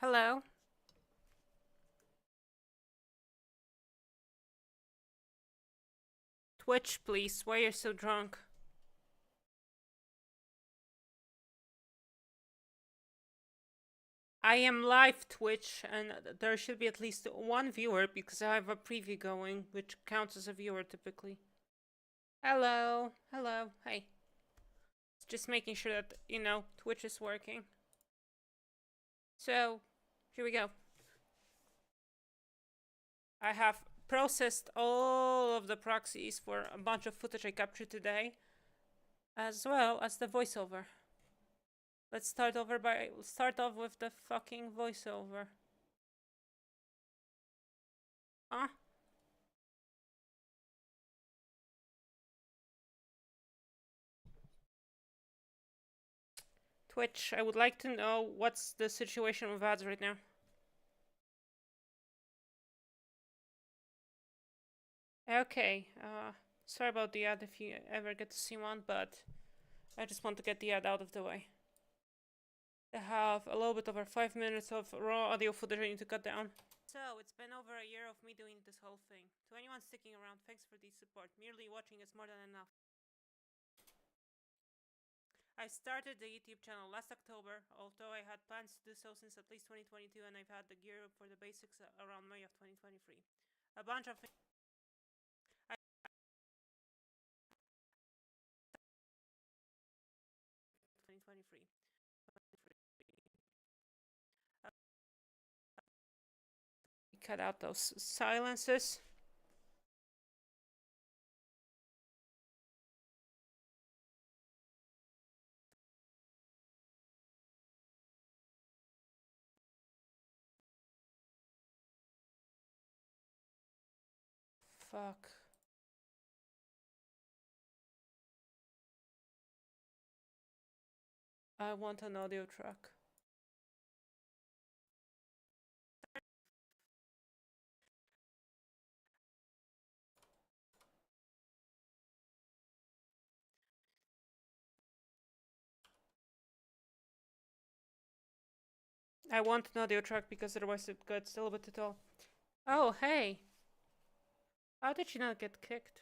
Hello? Twitch, please. Why are you so drunk? I am live Twitch, and there should be at least one viewer because I have a preview going, which counts as a viewer typically. Hello. Hello. Hey. Just making sure that, Twitch is working. So, here we go. I have processed all of the proxies for a bunch of footage I captured today, as well as the voiceover. Let's start off with the fucking voiceover. Huh? Twitch, I would like to know what's the situation with ads right now. Okay, sorry about the ad if you ever get to see one, but I just want to get the ad out of the way. I have a little bit over 5 minutes of raw audio footage I need to cut down. So, it's been over a year of me doing this whole thing. To anyone sticking around, thanks for the support. Merely watching is more than enough. I started the YouTube channel last October, although I had plans to do so since at least 2022, and I've had the gear for the basics around May of 2023. A bunch of 2023. Cut out those silences. Fuck. I want an audio track. I want an audio track because otherwise it gets a little bit too tall. Oh, hey. How did you not get kicked?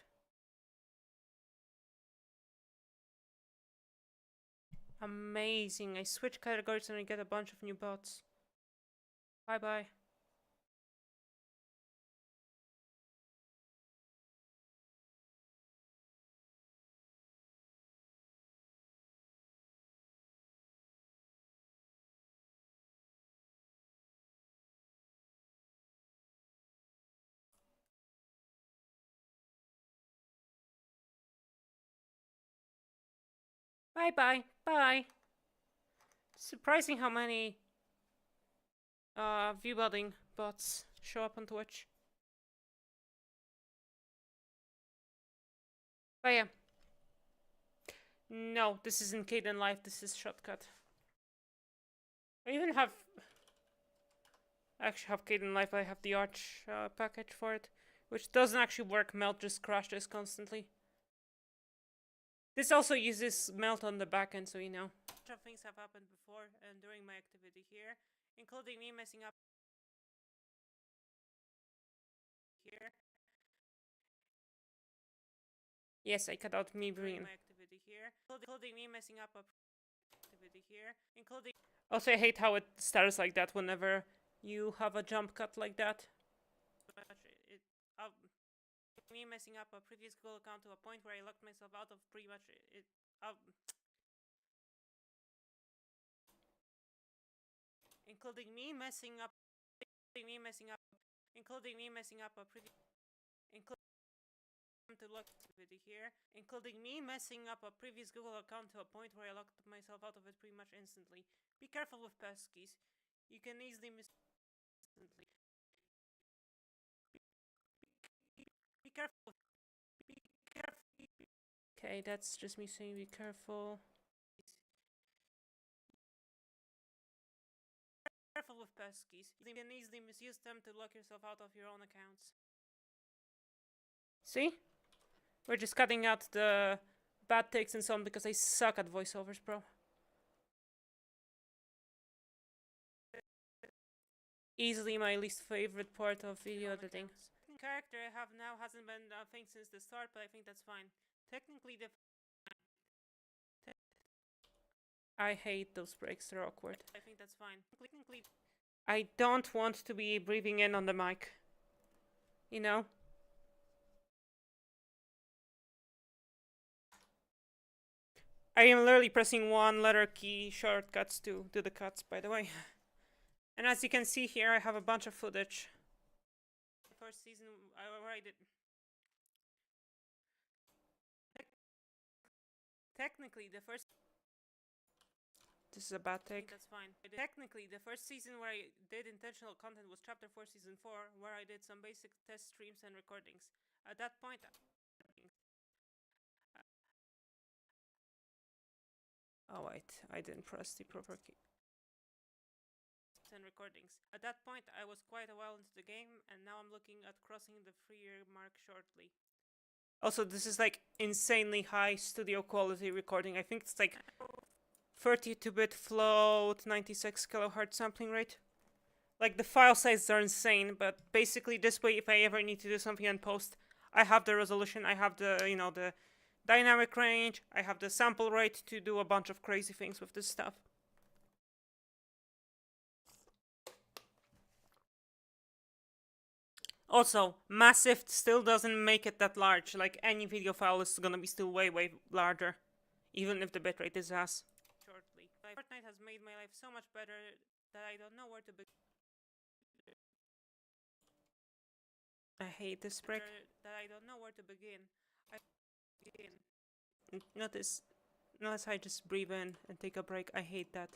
Amazing. I switch categories and I get a bunch of new bots. Bye bye. Bye bye. Bye. Surprising how many view building bots show up on Twitch. But yeah. No, this isn't Caden Live, this is Shotcut. I even have... I actually have Caden Live, I have the Arch package for it. Which doesn't actually work, Melt just crashes constantly. This also uses Melt on the backend, so you know. A bunch of things have happened before and during my activity here, including me messing up here. Yes, I cut out me bringing my activity here, including me messing up a activity here, including... Also, I hate how it starts like that whenever you have a jump cut like that. Me messing up a previous Google account to a point where I locked myself out of pretty much it. Including me messing up a previous to lock activity here, including me messing up a previous Google account to a point where I locked myself out of it pretty much instantly. Be careful with passkeys. You can easily miss instantly. Be careful. Be careful. Okay, that's just me saying be careful. Careful with passkeys. You can easily misuse them to lock yourself out of your own accounts. See? We're just cutting out the bad takes and so on because I suck at voiceovers, bro. Easily my least favorite part of video editing. The character I have now hasn't been a thing since the start, but I think that's fine. Technically, I hate those breaks, they're awkward. I think that's fine. Technically, I don't want to be breathing in on the mic. You know? I am literally pressing one letter key shortcuts to do the cuts, by the way. And as you can see here, I have a bunch of footage. First season, where I did. Technically, the first. This is a bad take. That's fine. Technically, the first season where I did intentional content was Chapter 4, Season 4, where I did some basic test streams and recordings. At that point, oh wait, I didn't press the proper key. And recordings. At that point, I was quite a while into the game, and now I'm looking at crossing the 3-year mark shortly. Also, this is like insanely high studio quality recording. I think it's like 32-bit float, 96 kilohertz sampling rate. Like, the file sizes are insane, but basically this way, if I ever need to do something in post, I have the resolution, I have the, you know, the dynamic range, I have the sample rate to do a bunch of crazy things with this stuff. Also, massive still doesn't make it that large. Like, any video file is gonna be still way, way larger, even if the bitrate is ass. Shortly. Fortnite has made my life so much better that I don't know where to begin. I hate this break. That I don't know where to begin. Notice I just breathe in and take a break. I hate that.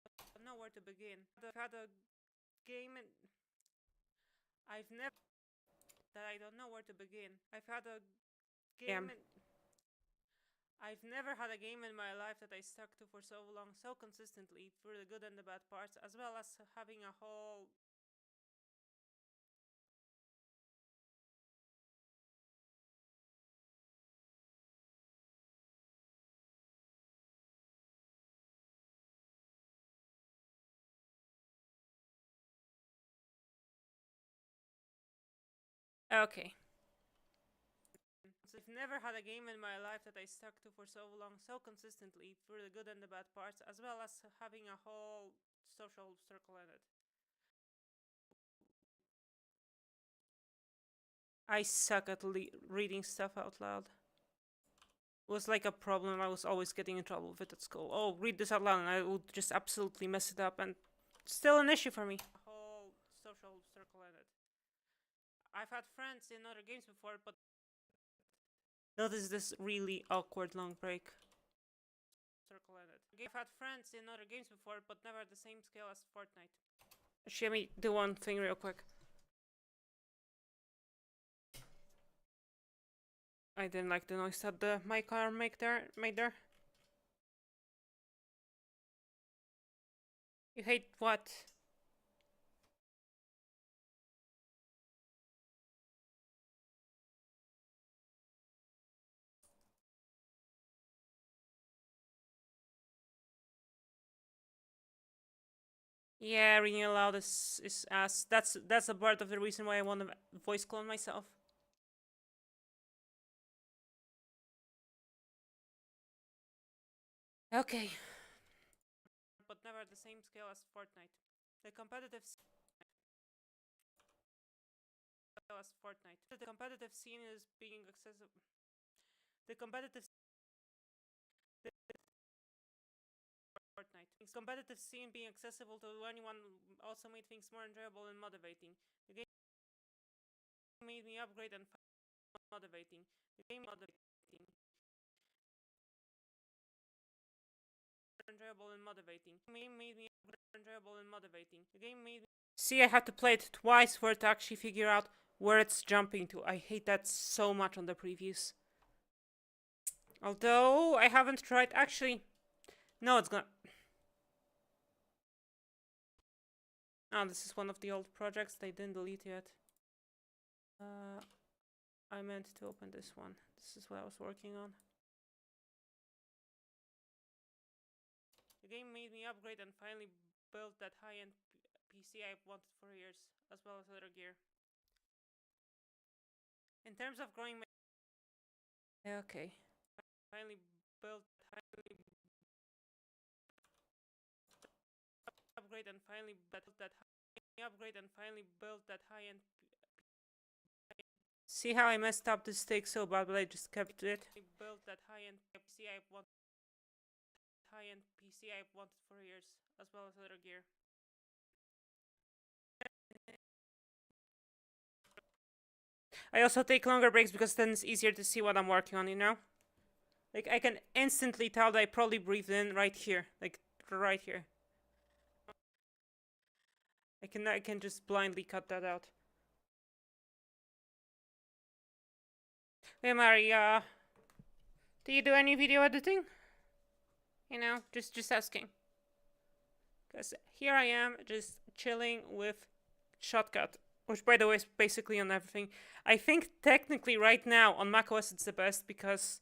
I don't know where to begin. I've had a game and I've never. That I don't know where to begin. I've had a game. I've never had a game in my life that I stuck to for so long, so consistently, through the good and the bad parts, as well as having a whole. Okay. I've never had a game in my life that I stuck to for so long, so consistently, through the good and the bad parts, as well as having a whole social circle in it. I suck at reading stuff out loud. It was like a problem. I was always getting in trouble with it at school. Oh, read this out loud, and I would just absolutely mess it up, and still an issue for me. A whole social circle in it. I've had friends in other games before, but notice this really awkward long break. Circle in it. I've had friends in other games before, but never at the same scale as Fortnite. Let me do one thing real quick. I didn't like the noise that the mic arm made there. You hate what? Yeah, reading aloud is ass. That's a part of the reason why I want to voice clone myself. Okay. But never at the same scale as Fortnite. The competitive The competitive scene is being accessible. The competitive Fortnite. The competitive scene being accessible to anyone also made things more enjoyable and motivating. The game made me upgrade and motivating. The game motivating. Enjoyable and motivating. The game made me enjoyable and motivating. The game made me. See, I had to play it twice for it to actually figure out where it's jumping to. I hate that so much on the previews. Although I haven't tried. Actually, no, it's gonna. Oh, this is one of the old projects they didn't delete yet. I meant to open this one. This is what I was working on. The game made me upgrade and finally build that high-end PC I've wanted for years, as well as other gear. In terms of growing my... Okay. Finally built... upgrade and finally built that... upgrade and finally built that high-end... See how I messed up the steak so bad, but I just kept it. I built that high-end PC I've wanted... high-end PC I've wanted for years, as well as other gear. I also take longer breaks because then it's easier to see what I'm working on, you know? Like, I can instantly tell that I probably breathed in right here. Like, right here. I can just blindly cut that out. Hey, Mari, do you do any video editing? You know, just asking. Because here I am, just chilling with Shotcut. Which, by the way, is basically on everything. I think technically right now on macOS it's the best because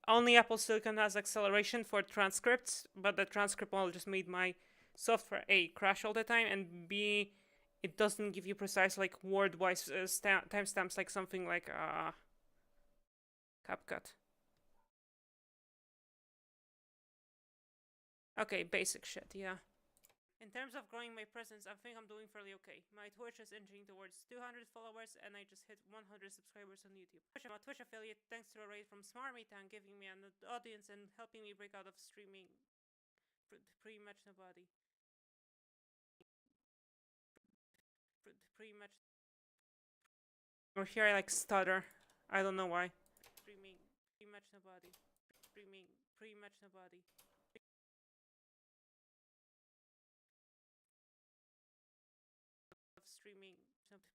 only Apple Silicon has acceleration for transcripts, but the transcript model just made my software A crash all the time, and B, it doesn't give you precise like word-wise timestamps like something like CapCut. Okay, basic shit, yeah. In terms of growing my presence, I think I'm doing fairly okay. My Twitch is inching towards 200 followers, and I just hit 100 subscribers on YouTube. I'm a Twitch affiliate thanks to a raid from SmartMeTown giving me an audience and helping me break out of streaming pretty much nobody. Pretty much. Or here I like stutter. I don't know why. Streaming pretty much nobody. Streaming pretty much nobody. Streaming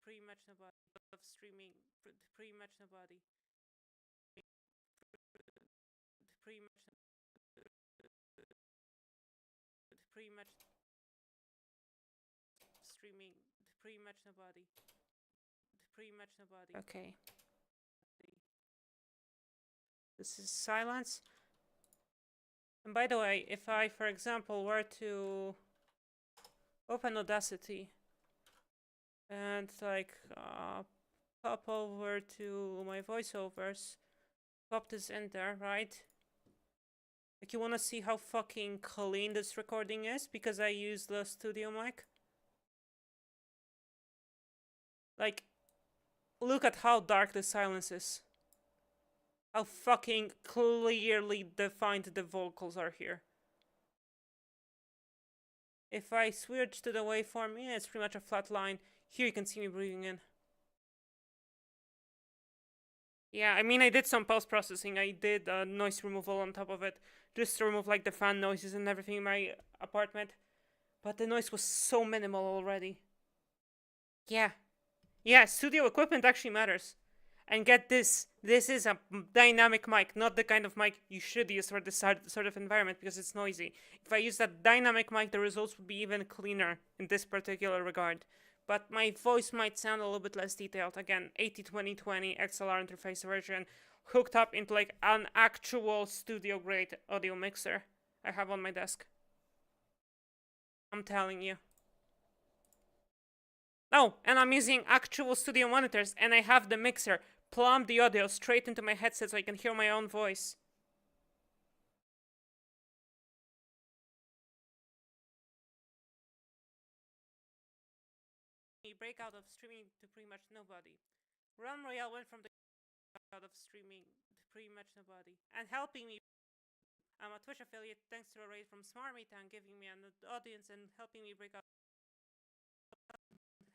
pretty much nobody. Streaming pretty much nobody. Pretty much. Pretty much. Streaming pretty much nobody. Pretty much nobody. Okay. This is silence. And by the way, if I, for example, were to open Audacity and like pop over to my voiceovers, pop this in there, right? Like, you wanna see how fucking clean this recording is because I use the studio mic? Like, look at how dark the silence is. How fucking clearly defined the vocals are here. If I switch to the waveform, yeah, it's pretty much a flat line. Here you can see me breathing in. Yeah, I mean, I did some post-processing. I did noise removal on top of it, just to remove like the fan noises and everything in my apartment. But the noise was so minimal already. Yeah. Yeah, studio equipment actually matters. And get this is a dynamic mic, not the kind of mic you should use for this sort of environment because it's noisy. If I use that dynamic mic, the results would be even cleaner in this particular regard. But my voice might sound a little bit less detailed. Again, 80-20-20 XLR interface version hooked up into like an actual studio grade audio mixer I have on my desk. I'm telling you. Oh, and I'm using actual studio monitors, and I have the mixer plumb the audio straight into my headset so I can hear my own voice. Break out of streaming to pretty much nobody. Realm Royale went from the out of streaming to pretty much nobody, and helping me. I'm a Twitch affiliate thanks to a raid from SmartMeTown giving me an audience and helping me break out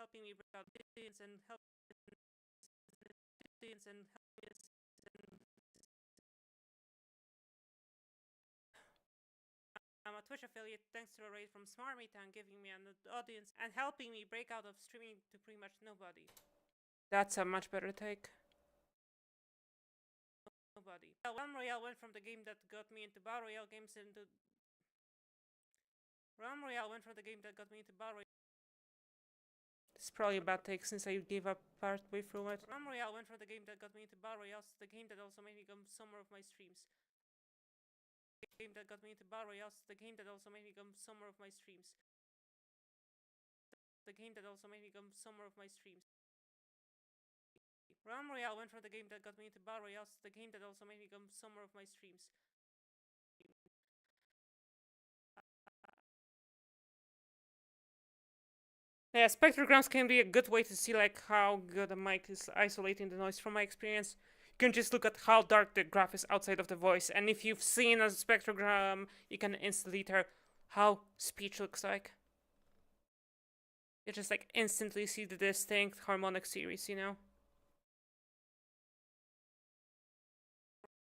audience and I'm a Twitch affiliate thanks to a raid from SmartMeTown giving me an audience and helping me break out of streaming to pretty much nobody. That's a much better take. Nobody. Realm Royale went from the game that got me into Battle Royale games into... Realm Royale went from the game that got me into Battle Royale. It's probably a bad take since I gave up partway through it. Realm Royale went from the game that got me into Battle Royale to the game that also made me come some more of my streams. The game that got me into Battle Royale to the game that also made me come some more of my streams. the game that also made me come somewhere of my streams. Realm Royale went from the game that got me into Battle Royale to the game that also made me come somewhere of my streams. Yeah, spectrograms can be a good way to see like how good a mic is isolating the noise. From my experience, you can just look at how dark the graph is outside of the voice, and if you've seen a spectrogram, you can instantly tell how speech looks like. You just like instantly see the distinct harmonic series, you know?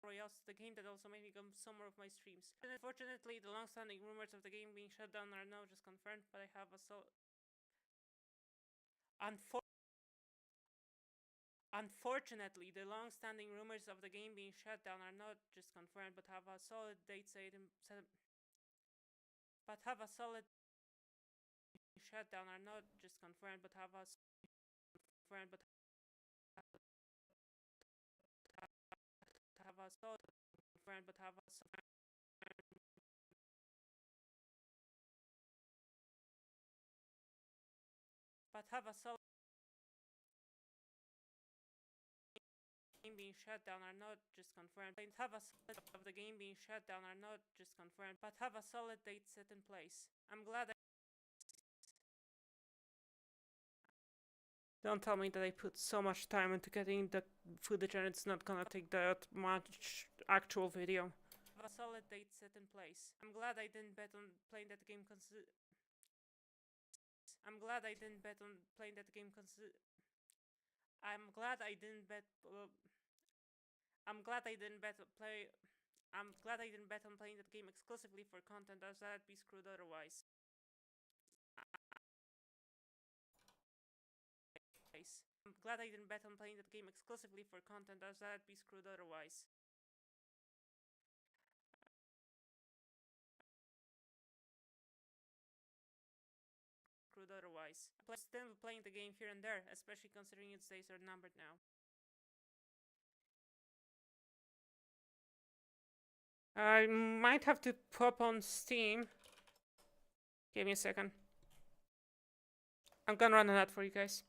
Royale, the game that also made me come somewhere of my streams. Unfortunately, the long-standing rumors of the game being shut down are now just confirmed, but I have a Unfortunately, the long-standing rumors of the game being shut down are not just confirmed, but have a solid date set in. But have a solid shutdown are not just confirmed, but have a confirmed, but have a solid confirmed, but have a but have a solid game being shut down are not just confirmed. Have a solid of the game being shut down are not just confirmed, but have a solid date set in place. I'm glad. Don't tell me that I put so much time into getting the footage and it's not gonna take that much actual video. Have a solid date set in place. I'm glad I didn't bet on playing that game. I'm glad I didn't bet on playing that game. I'm glad I didn't bet. I'm glad I didn't bet play. I'm glad I didn't bet on playing that game exclusively for content, as that'd be screwed otherwise. I'm glad I didn't bet on playing that game exclusively for content, as that'd be screwed otherwise. Still playing the game here and there, especially considering its days are numbered now. I might have to pop on Steam. Give me a second. I'm gonna run an ad for you guys.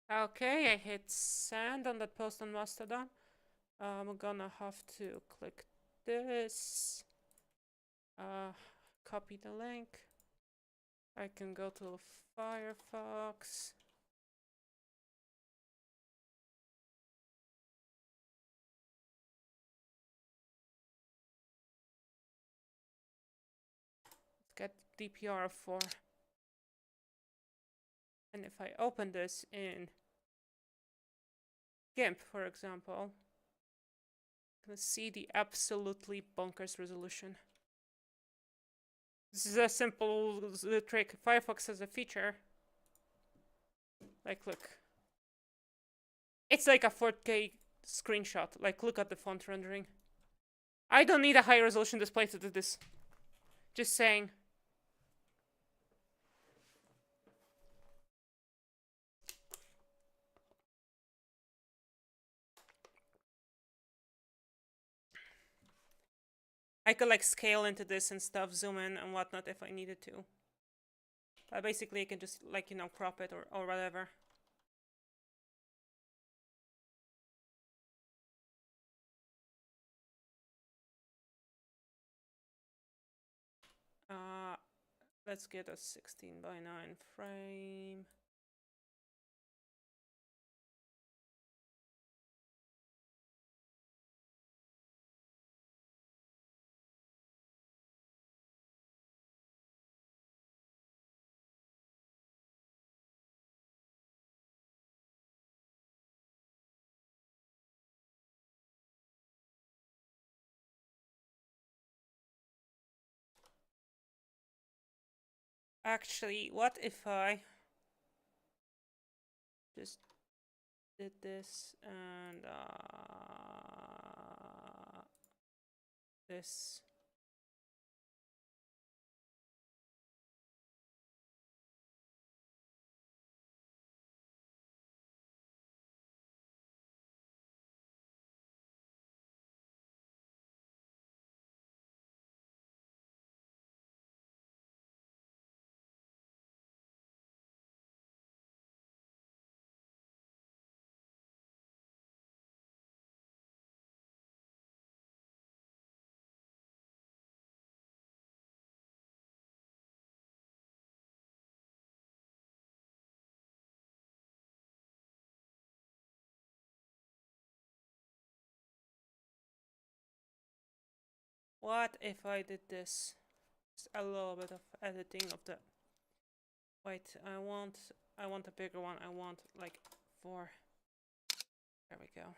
Okay, I hit send on that post on Mastodon. I'm gonna have to click this. Copy the link. I can go to Firefox. Get DPR of 4. And if I open this in GIMP, for example, I'm gonna see the absolutely bonkers resolution. This is a simple trick. Firefox has a feature. Like, look. It's like a 4K screenshot. Like, look at the font rendering. I don't need a high resolution display to do this. Just saying. I could like scale into this and stuff, zoom in and whatnot if I needed to. But basically I can just like, you know, crop it or whatever. Let's get a 16:9 frame. Actually, what if I just did this and this. What if I did this? Just a little bit of editing of the. Wait, I want a bigger one. I want like 4. There we go.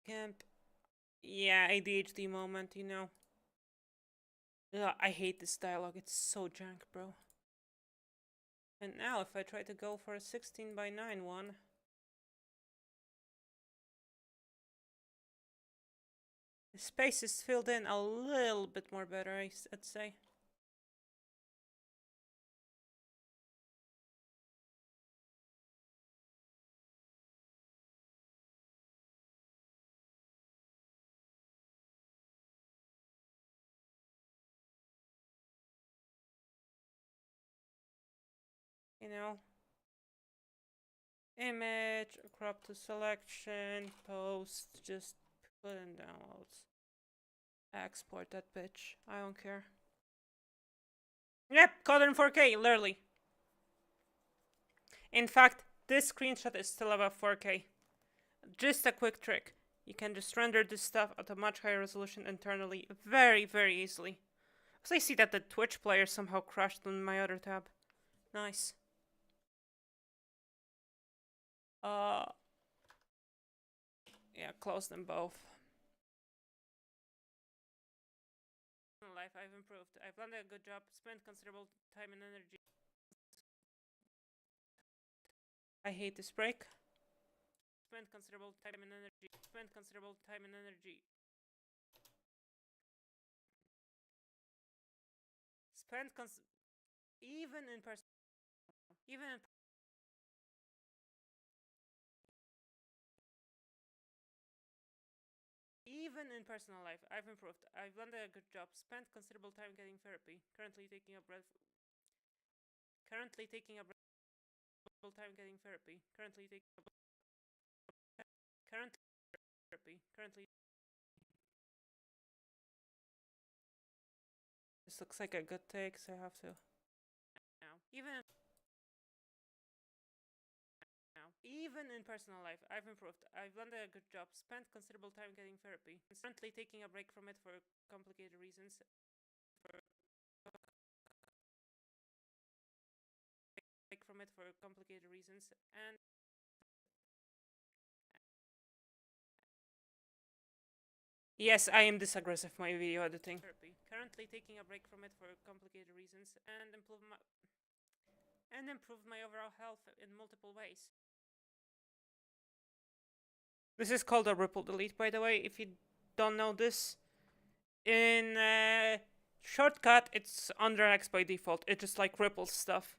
Camp. Yeah, ADHD moment, you know. Ugh, I hate this dialogue. It's so jank, bro. And now, if I try to go for a 16 by 9 one, the space is filled in a little bit more better, I'd say. You know, image, crop to selection, post, just put in downloads. Export that bitch. I don't care. Yep, caught in 4K, literally. In fact, this screenshot is still above 4K. Just a quick trick. You can just render this stuff at a much higher resolution internally very, very easily. So I see that the Twitch player somehow crashed on my other tab. Nice. Yeah, close them both. In life, I've improved. I've done a good job, spent considerable time and energy. I hate this break. Spent considerable time and energy. Spent considerable time and energy. Spent even in person, even in personal life, I've improved. I've done a good job. Spent considerable time getting therapy. Currently taking a breath. Currently taking a time getting therapy. Currently taking a current therapy. Currently. This looks like a good take, so I have to. Now, even in personal life, I've improved. I've done a good job. Spent considerable time getting therapy. Currently taking a break from it for complicated reasons. And yes, I am this aggressive my video editing. Therapy. Currently taking a break from it for complicated reasons and improve my overall health in multiple ways. This is called a ripple delete, by the way. If you don't know this, in shortcut, it's under X by default. It just like ripples stuff.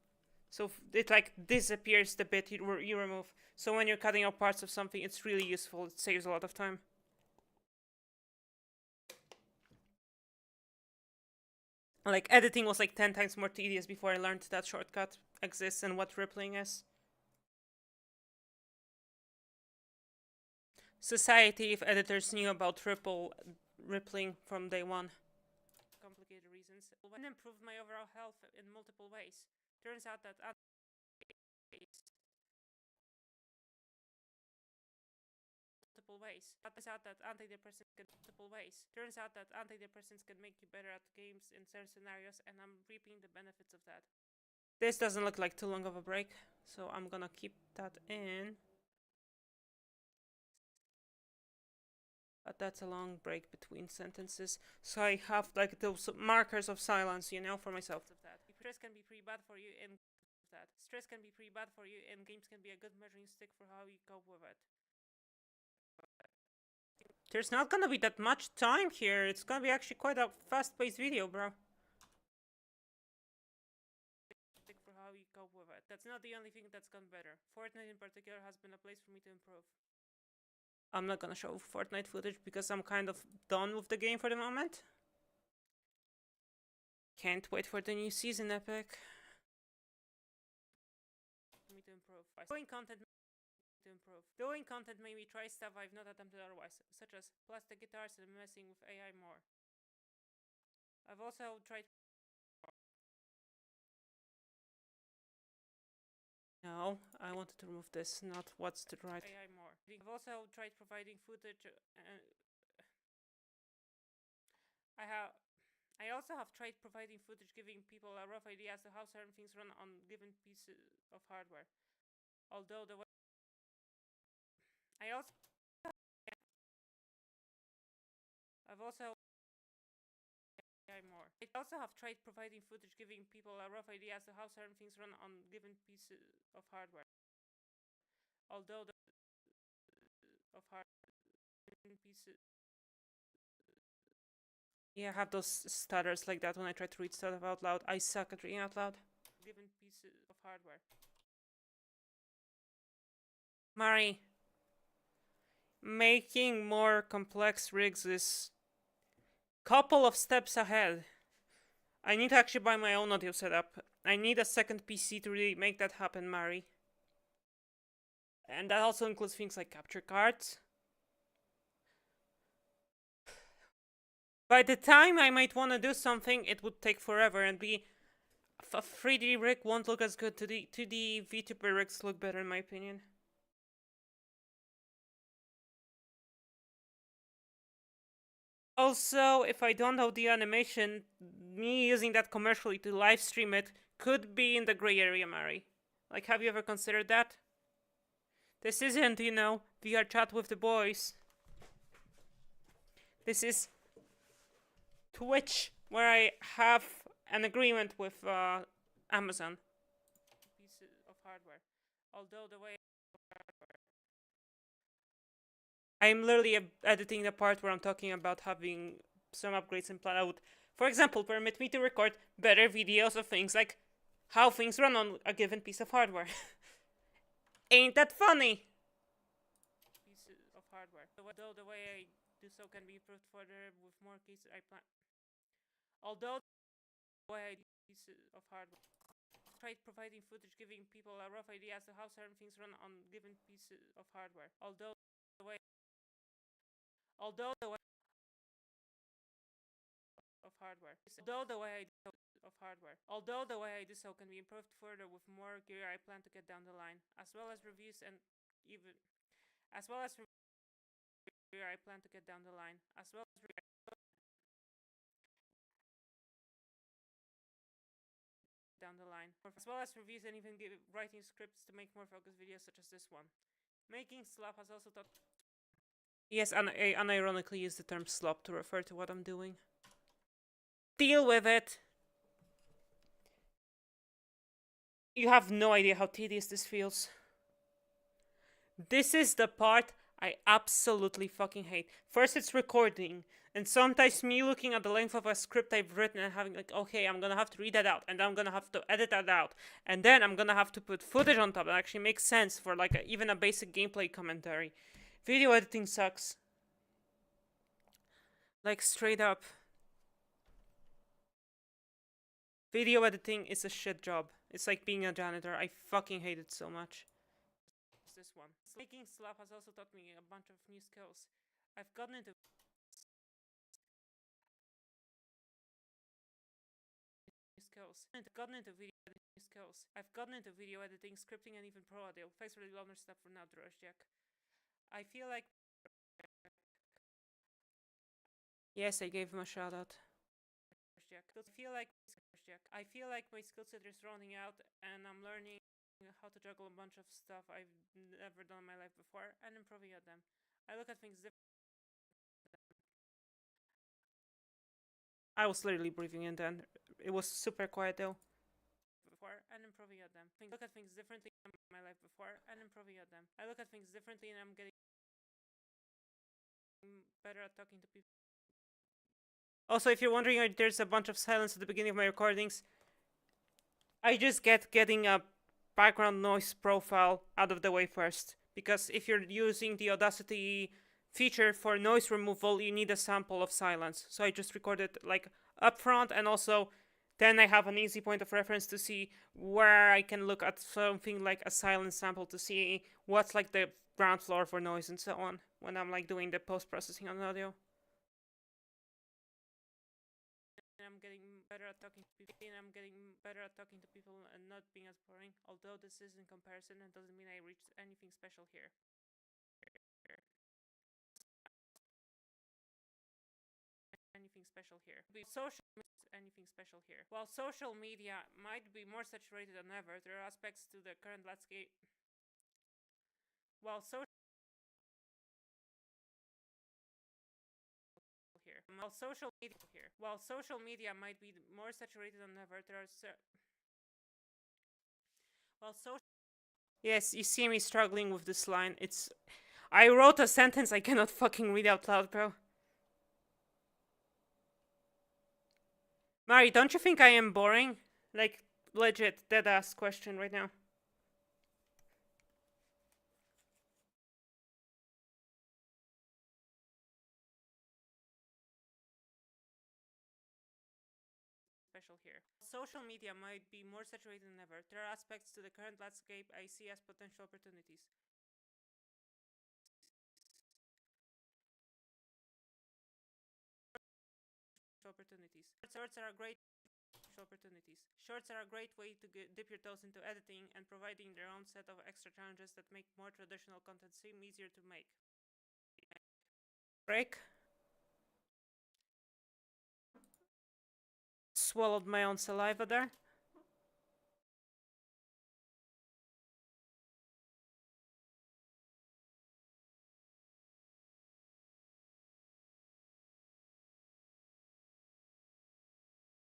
So it like disappears the bit you remove. So when you're cutting out parts of something, it's really useful. It saves a lot of time. Like editing was like 10 times more tedious before I learned that shortcut exists and what rippling is. Society, if editors knew about rippling from day one. Complicated reasons. And improved my overall health in multiple ways. Turns out that Turns out that antidepressants can make you better at games in certain scenarios, and I'm reaping the benefits of that. This doesn't look like too long of a break, so I'm gonna keep that in. But that's a long break between sentences, so I have like those markers of silence, you know, for myself. Stress can be pretty bad for you, and games can be a good measuring stick for how you cope with it. There's not gonna be that much time here. It's gonna be actually quite a fast-paced video, bro. For how you cope with it. That's not the only thing that's gone better. Fortnite in particular has been a place for me to improve. I'm not gonna show Fortnite footage because I'm kind of done with the game for the moment. Can't wait for the new season, Epic. For me to improve. Doing content to improve. Doing content made me try stuff I've not attempted otherwise, such as plastic guitars and messing with AI more. I've also tried. No, I wanted to remove this, not what's to the right. AI more. I've also tried providing footage. I also have tried providing footage, giving people a rough idea as to how certain things run on given pieces of hardware. Although the way I've also more. I also have tried providing footage, giving people a rough idea as to how certain things run on given pieces of hardware. Although the of hardware pieces. Yeah, I have those stutters like that when I try to read stuff out loud. I suck at reading out loud. Given pieces of hardware. Mari, making more complex rigs is couple of steps ahead. I need to actually buy my own audio setup. I need a second PC to really make that happen, Mari. And that also includes things like capture cards. By the time I might want to do something, it would take forever and be a 3D rig won't look as good. 2D VTuber rigs look better in my opinion. Also, if I don't have the animation, me using that commercially to live stream it could be in the gray area, Mari. Like, have you ever considered that? This isn't, you know, VR chat with the boys. This is Twitch, where I have an agreement with Amazon. Piece of hardware. Although the way I'm literally editing the part where I'm talking about having some upgrades in plan. I would, for example, permit me to record better videos of things like how things run on a given piece of hardware. Ain't that funny? Pieces of hardware. Although the way I do so can be improved further with more cases I plan. Although the way I do pieces of hardware. Tried providing footage, giving people a rough idea as to how certain things run on given pieces of hardware. Although the way of hardware. Although the way I do of hardware. Although the way I do so can be improved further with more gear I plan to get down the line, as well as reviews and even as well as gear I plan to get down the line, as well as down the line, as well as reviews and even writing scripts to make more focused videos such as this one. Making slop has also taught. Yes, and I unironically use the term slop to refer to what I'm doing. Deal with it. You have no idea how tedious this feels. This is the part I absolutely fucking hate. First, it's recording, and sometimes me looking at the length of a script I've written and having like, okay, I'm gonna have to read that out, and I'm gonna have to edit that out, and then I'm gonna have to put footage on top that actually makes sense for like even a basic gameplay commentary. Video editing sucks. Like, straight up. Video editing is a shit job. It's like being a janitor. I fucking hate it so much. This one. Making slap has also taught me a bunch of new skills. I've gotten into video editing skills. I've gotten into video editing, scripting, and even pro audio. Thanks for the loner stuff for now, Jack. I feel like. Yes, I gave him a shout out. Jack. I feel like my skill set is rounding out, and I'm learning how to juggle a bunch of stuff I've never done in my life before, and improving at them. I look at things differently. I was literally breathing in then. It was super quiet though. Before and improving at them. I look at things differently in my life before and improving at them. I look at things differently and I'm getting better at talking to people. Also, if you're wondering, there's a bunch of silence at the beginning of my recordings. I just getting a background noise profile out of the way first, because if you're using the Audacity feature for noise removal, you need a sample of silence. So I just recorded like up front, and also then I have an easy point of reference to see where I can look at something like a silence sample to see what's like the ground floor for noise and so on when I'm like doing the post processing on audio. I'm getting better at talking to people. I'm getting better at talking to people and not being as boring. Although this is in comparison, and doesn't mean I reached anything special here. Anything special here. Anything special here. While social media might be more saturated than ever, there are aspects to the current landscape. While social here. While social media might be more saturated than ever, there are while social. Yes, you see me struggling with this line. I wrote a sentence I cannot fucking read out loud, bro. Mari, don't you think I am boring? Like, legit, dead ass question right now. Special here. Social media might be more saturated than ever. There are aspects to the current landscape I see as potential opportunities. Shorts are a great opportunities. Shorts are a great way to dip your toes into editing and providing their own set of extra challenges that make more traditional content seem easier to make. Break. Swallowed my own saliva there.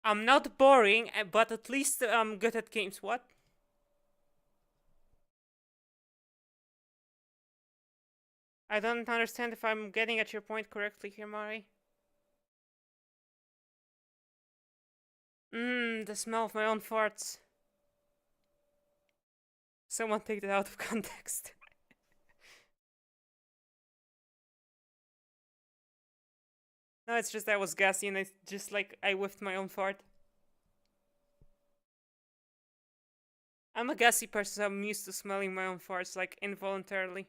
I'm not boring, but at least I'm good at games. What? I don't understand if I'm getting at your point correctly here, Mari. The smell of my own farts. Someone take that out of context. No, it's just I was gassy and it's just like I whiffed my own fart. I'm a gassy person, so I'm used to smelling my own farts, like involuntarily.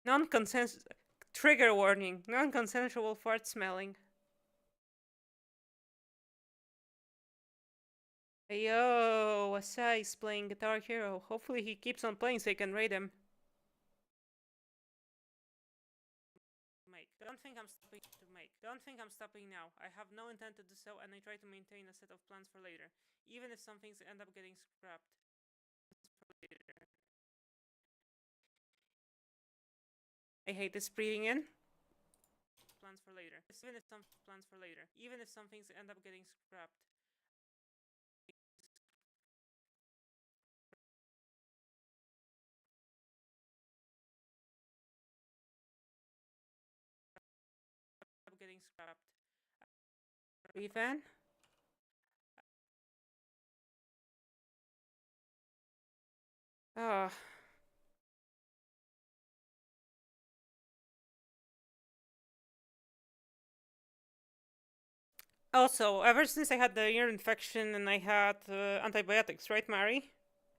Non-consensual. Trigger warning. Non-consensual fart smelling. Hey yo, Asai's playing Guitar Hero. Hopefully he keeps on playing so I can raid him. Don't think I'm stopping now. I have no intent to do so, and I try to maintain a set of plans for later, even if some things end up getting scrapped. I hate this breathing in. Plans for later. Even if some things end up getting scrapped. Getting scrapped. Breathe in. Oh. Also, ever since I had the ear infection and I had antibiotics, right, Mari?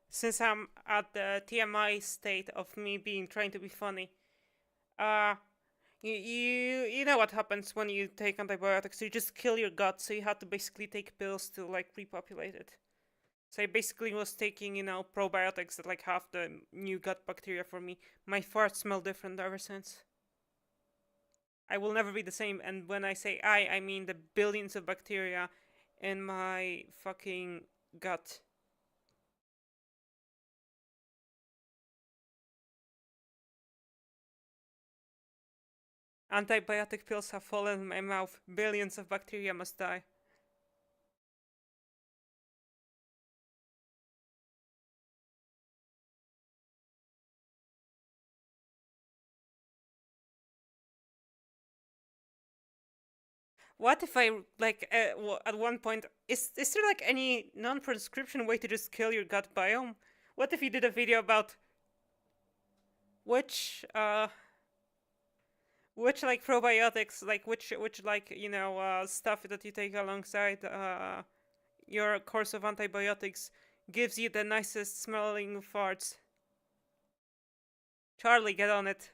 Since I'm at the TMI state of me trying to be funny, uh, you know what happens when you take antibiotics? You just kill your gut, so you have to basically take pills to like repopulate it. So I basically was taking, probiotics that like have the new gut bacteria for me. My farts smell different ever since. I will never be the same, and when I say I mean the billions of bacteria in my fucking gut. Antibiotic pills have fallen in my mouth. Billions of bacteria must die. What if I like at one point is there like any non-prescription way to just kill your gut biome? What if you did a video about which like probiotics, like which like stuff that you take alongside your course of antibiotics gives you the nicest smelling farts? Charlie, get on it.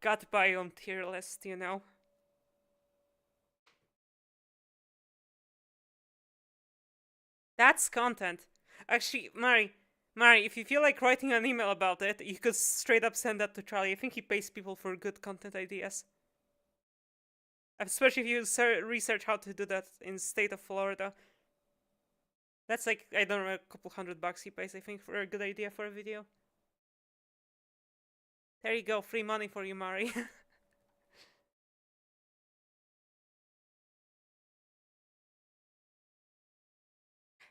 Gut biome tier list. That's content. Actually, Mari, if you feel like writing an email about it, you could straight up send that to Charlie. I think he pays people for good content ideas. Especially if you research how to do that in state of Florida. That's like, I don't know, a couple $100 he pays, I think, for a good idea for a video. There you go, free money for you, Mari.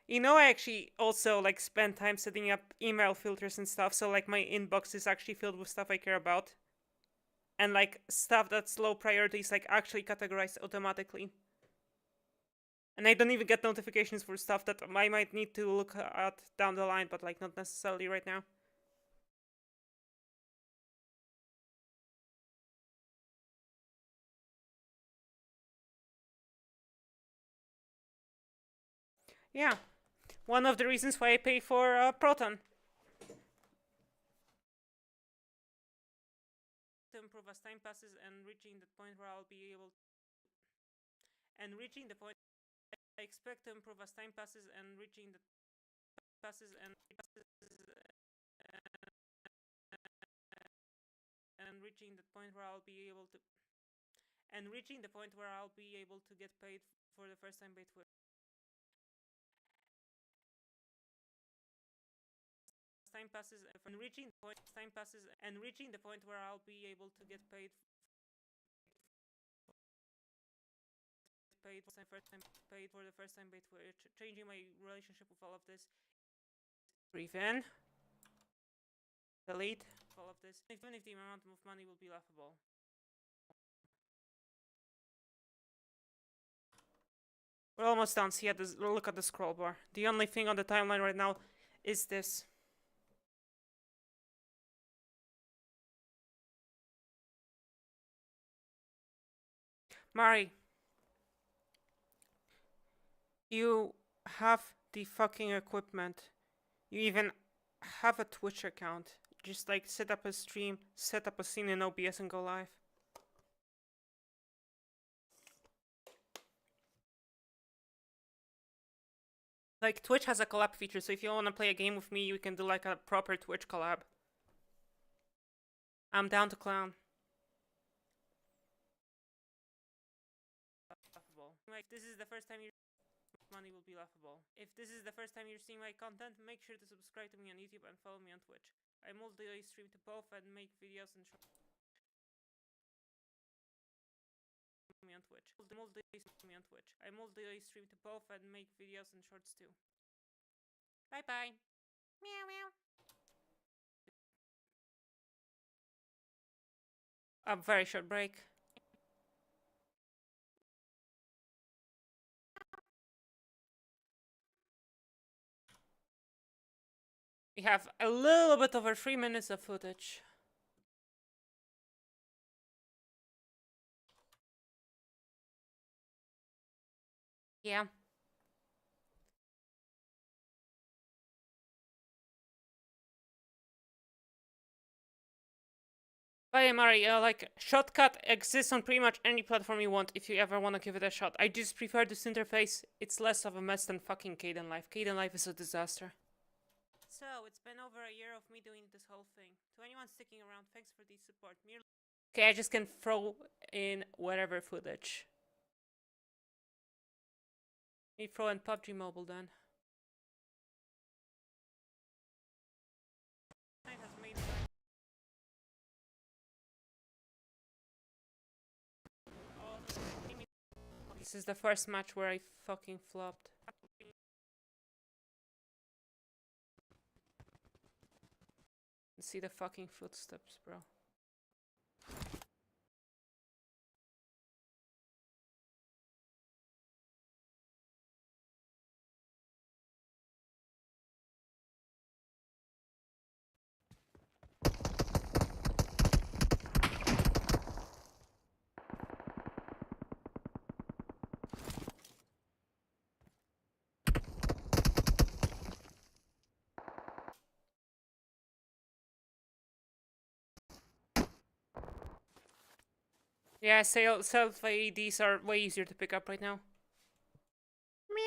I actually also like spend time setting up email filters and stuff, so like my inbox is actually filled with stuff I care about. And like stuff that's low priority is like actually categorized automatically. And I don't even get notifications for stuff that I might need to look at down the line, but like not necessarily right now. Yeah, one of the reasons why I pay for Proton. To improve as time passes and reaching the point where I'll be able and reaching the point I expect to improve as time passes and reaching the passes and reaching the point where I'll be able to and reaching the point where I'll be able to get paid for the first time by Twitch. Time passes and reaching the point time passes and reaching the point where I'll be able to get paid for the first time by Twitch, changing my relationship with all of this. Breathe in, delete all of this. Even if the amount of money will be laughable. We're almost done. See, look at the scroll bar. The only thing on the timeline right now is this. Mari, you have the fucking equipment. You even have a Twitch account. Just like set up a stream, set up a scene in OBS and go live. Like Twitch has a collab feature, so if you want to play a game with me, you can do like a proper Twitch collab. I'm down to clown. Like this is the first time money will be laughable. If this is the first time you're seeing my content, make sure to subscribe to me on YouTube and follow me on Twitch. I multi stream to both and make videos and me on Twitch. I multi stream to both and make videos and shorts too. Bye bye. Meow meow. A very short break. We have a little bit over 3 minutes of footage. Yeah. But Mari, like, Shotcut exists on pretty much any platform you want if you ever want to give it a shot. I just prefer this interface. It's less of a mess than fucking Kdenlive. Kdenlive is a disaster. So, it's been over a year of me doing this whole thing. To anyone sticking around, thanks for the support. Okay, I just can throw in whatever footage. We throw in PUBG Mobile then. This is the first match where I fucking flopped. See the fucking footsteps, bro. Yeah, self AEDs are way easier to pick up right now. Meow.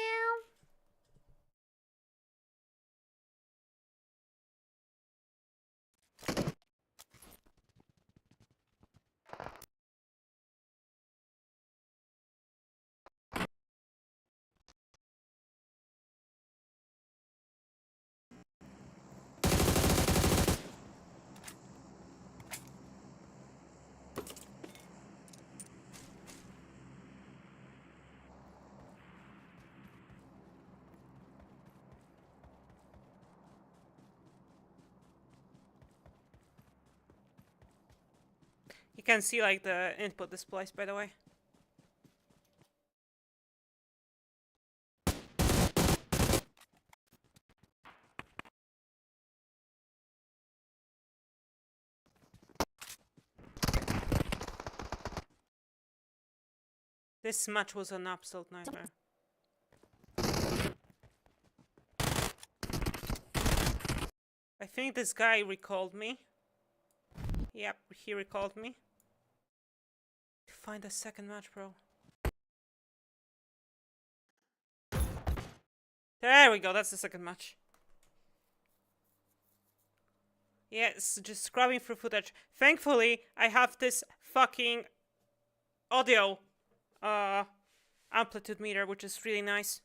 You can see like the input displays, by the way. This match was an absolute nightmare. I think this guy recalled me. Yep, he recalled me. Find a second match, bro. There we go, that's the second match. Yes, just scrubbing through footage. Thankfully, I have this fucking audio amplitude meter, which is really nice.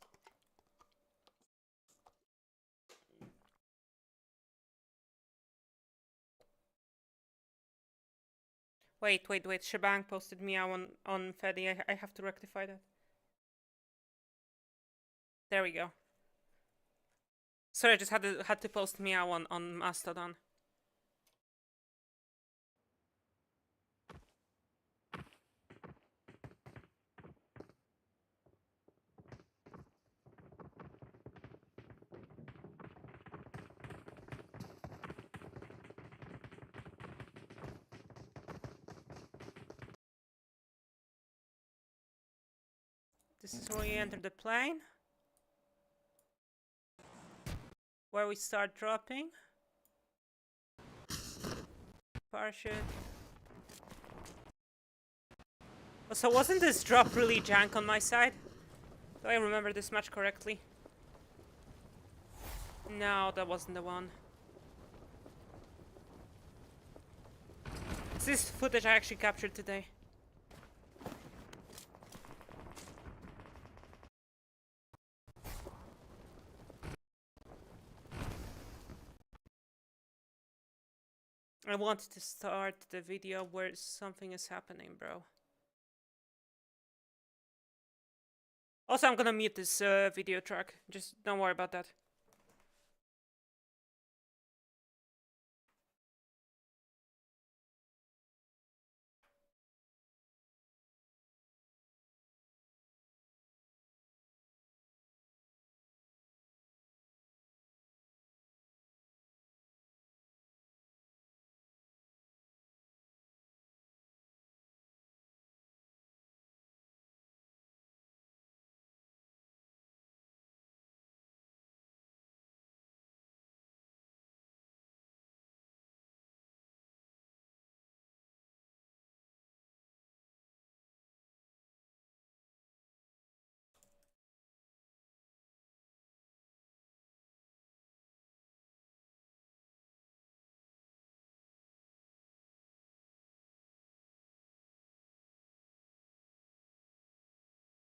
Wait. Shebang posted meow on Fedi. I have to rectify that. There we go. Sorry, I just had to post meow on Mastodon. This is where we enter the plane. Where we start dropping. Parachute. Oh, so wasn't this drop really jank on my side? Do I remember this match correctly? No, that wasn't the one. Is this footage I actually captured today? I wanted to start the video where something is happening, bro. Also, I'm gonna mute this video track. Just don't worry about that.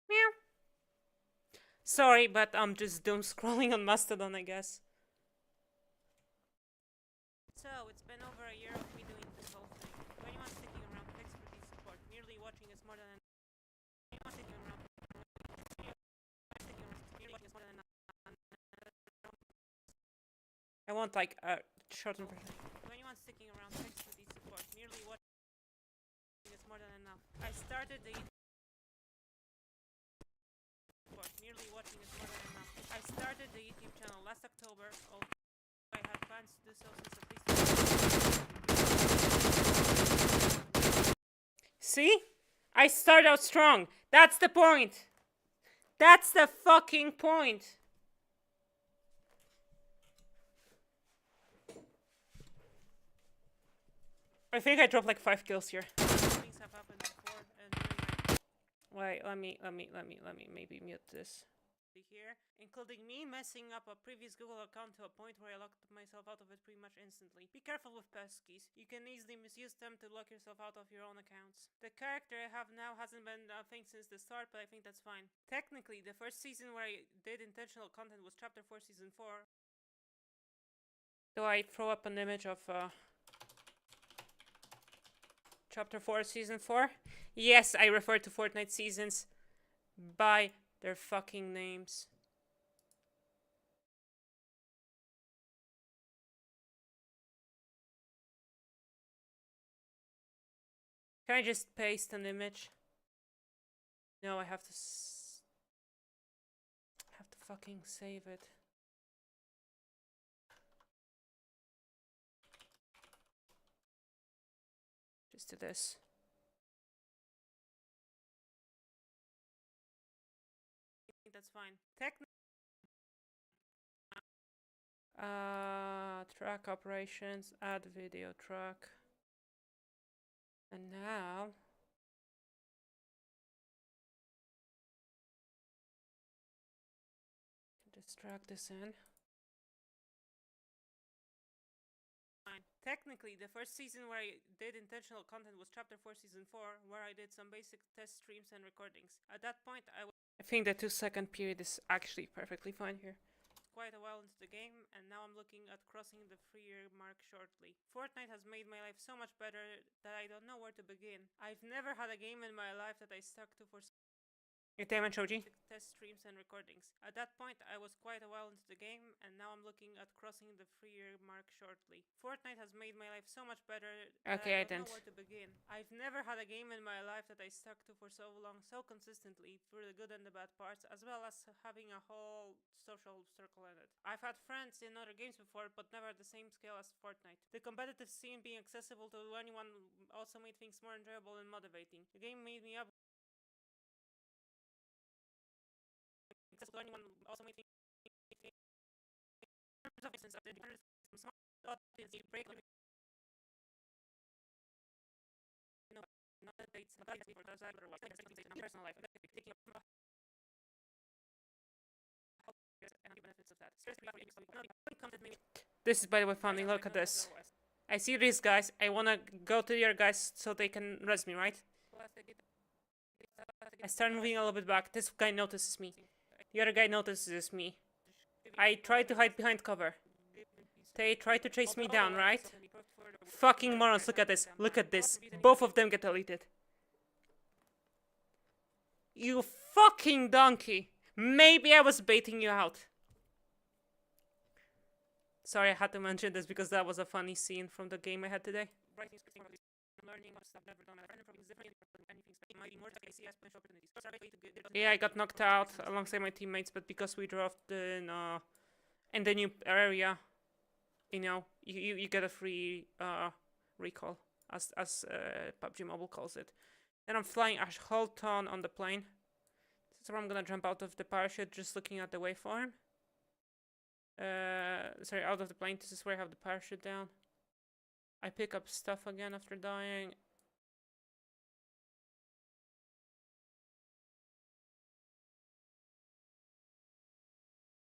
Meow. Sorry, but I'm just doom scrolling on Mastodon, I guess. So, it's been over a year of me doing this whole thing. To anyone sticking around, thanks for the support. Merely watching is more than enough. Anyone sticking around, merely watching is more than enough. I want like a shortened version. To anyone sticking around, thanks for the support. Merely watching is more than enough. I started the merely watching is more than enough. I started the YouTube channel last October. I have plans to do so since at least. See? I start out strong. That's the point. That's the fucking point. I think I dropped like 5 kills here. Things have happened before. Wait, let me maybe mute this. Here, including me messing up a previous Google account to a point where I locked myself out of it pretty much instantly. Be careful with passkeys. You can easily misuse them to lock yourself out of your own accounts. The character I have now hasn't been a thing since the start, but I think that's fine. Technically, the first season where I did intentional content was Chapter 4 Season 4. Do I throw up an image of Chapter 4 Season 4? Yes, I refer to Fortnite seasons by their fucking names. Can I just paste an image? No, I have to fucking save it. Just do this. I think that's fine. Track operations, add video track. And now just drag this in. Technically, the first season where I did intentional content was Chapter 4 Season 4, where I did some basic test streams and recordings. At that point, I think the 2-second period is actually perfectly fine here. Quite a while into the game, and now I'm looking at crossing the 3-year mark shortly. Fortnite has made my life so much better that I don't know where to begin. I've never had a game in my life that I stuck to for test streams and recordings. At that point, I was quite a while into the game, and now I'm looking at crossing the 3-year mark shortly. Fortnite has made my life so much better that I don't know where to begin. I've never had a game in my life that I stuck to for so long, so consistently, through the good and the bad parts, as well as having a whole social circle in it. I've had friends in other games before, but never at the same scale as Fortnite. The competitive scene being accessible to anyone also made things more enjoyable and motivating. The game made me up accessible to anyone also made things since after the smart audience break not dates before those otherwise personal life taking up and benefits of that. This is by the way funny, look at this. I see these guys, I wanna go to your guys so they can res me, right? I start moving a little bit back, this guy notices me. The other guy notices me. I try to hide behind cover. They try to chase me down, right? Fucking morons, look at this. Look at this. Both of them get deleted. You fucking donkey. Maybe I was baiting you out. Sorry, I had to mention this because that was a funny scene from the game I had today. Yeah, I got knocked out alongside my teammates, but because we drove in the new area, you know, you get a free recall, as PUBG Mobile calls it. Then I'm flying a whole ton on the plane. So I'm gonna jump out of the parachute, just looking at the waveform. Sorry, out of the plane. This is where I have the parachute down. I pick up stuff again after dying.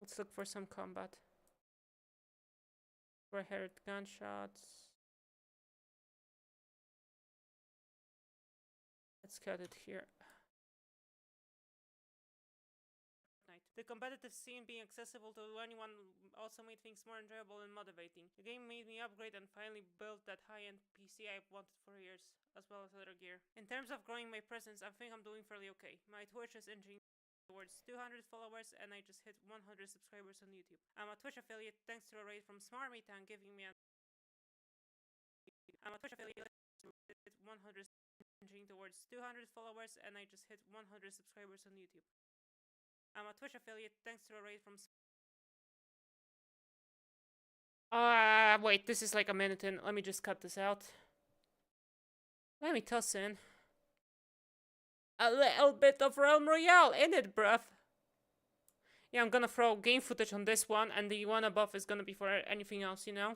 Let's look for some combat. I heard gunshots. Let's cut it here. The competitive scene being accessible to anyone also made things more enjoyable and motivating. The game made me upgrade and finally build that high-end PC I've wanted for years, as well as other gear. In terms of growing my presence, I think I'm doing fairly okay. My Twitch is inching towards 200 followers, and I just hit 100 subscribers on YouTube. I'm a Twitch affiliate thanks to a raid from Smarmitan giving me I'm a Twitch affiliate hit 100 inching towards 200 followers, and I just hit 100 subscribers on YouTube. I'm a Twitch affiliate thanks to a raid from wait, this is like a minute in. Let me just cut this out. Let me toss in a little bit of Realm Royale in it, bruv. Yeah, I'm gonna throw game footage on this one, and the one above is gonna be for anything else, you know?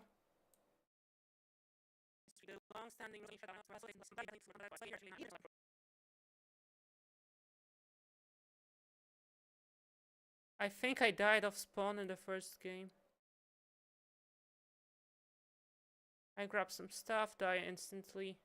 I think I died off spawn in the first game. I grab some stuff, die instantly.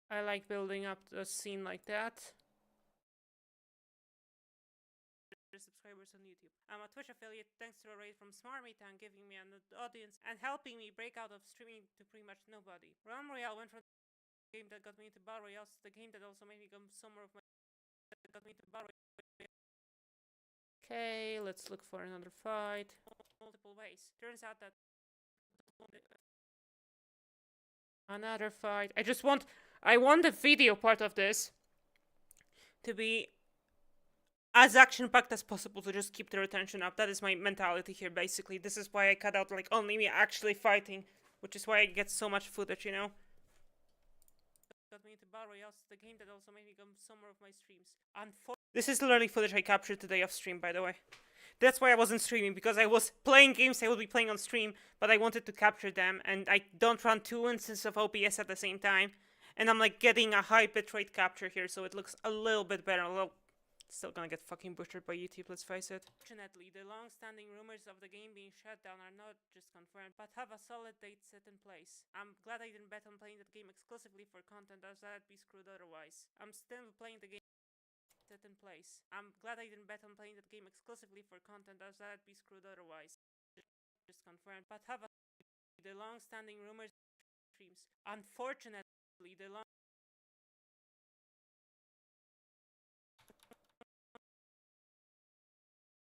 I like building up a scene like that. Subscribers on YouTube. I'm a Twitch affiliate thanks to a raid from Smarmy Town giving me an audience and helping me break out of streaming to pretty much nobody. Realm Royale went from the game that got me into Battle Royale to the game that also made me become some more of my that got me into Battle Royale. Okay, let's look for another fight. Multiple ways. Turns out that another fight. I want the video part of this to be as action-packed as possible to just keep the retention up. That is my mentality here, basically. This is why I cut out, like, only me actually fighting, which is why I get so much footage, you know? Got me into Battle Royale, the game that also made me become some more of my streams. This is literally footage I captured today off stream, by the way. That's why I wasn't streaming, because I was playing games I would be playing on stream, but I wanted to capture them, and I don't run 2 instances of OBS at the same time. And I'm, like, getting a high bitrate capture here, so it looks a little bit better, although still gonna get fucking butchered by YouTube, let's face it. Fortunately, the long-standing rumors of the game being shut down are not just confirmed, but have a solid date set in place. I'm glad I didn't bet on playing that game exclusively for content, as I'd be screwed otherwise. I'm still playing the game set in place. I'm glad I didn't bet on playing that game exclusively for content, as I'd be screwed otherwise. Just confirmed, but have a the long-standing rumors streams. Unfortunately, the long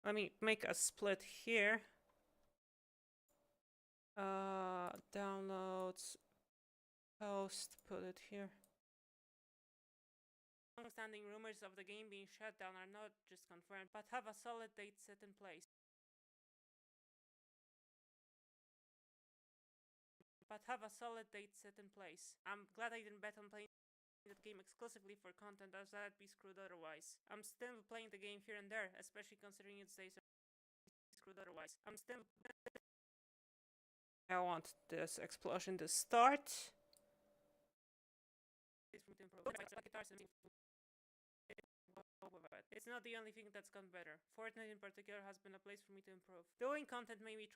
let me make a split here. Downloads, post, put it here. Long-standing rumors of the game being shut down are not just confirmed, but have a solid date set in place. I'm glad I didn't bet on playing that game exclusively for content, as I'd be screwed otherwise. I'm still playing the game here and there, especially considering its days are screwed otherwise. I want this explosion to start. It's not the only thing that's gone better. Fortnite in particular has been a place for me to improve. Doing content made me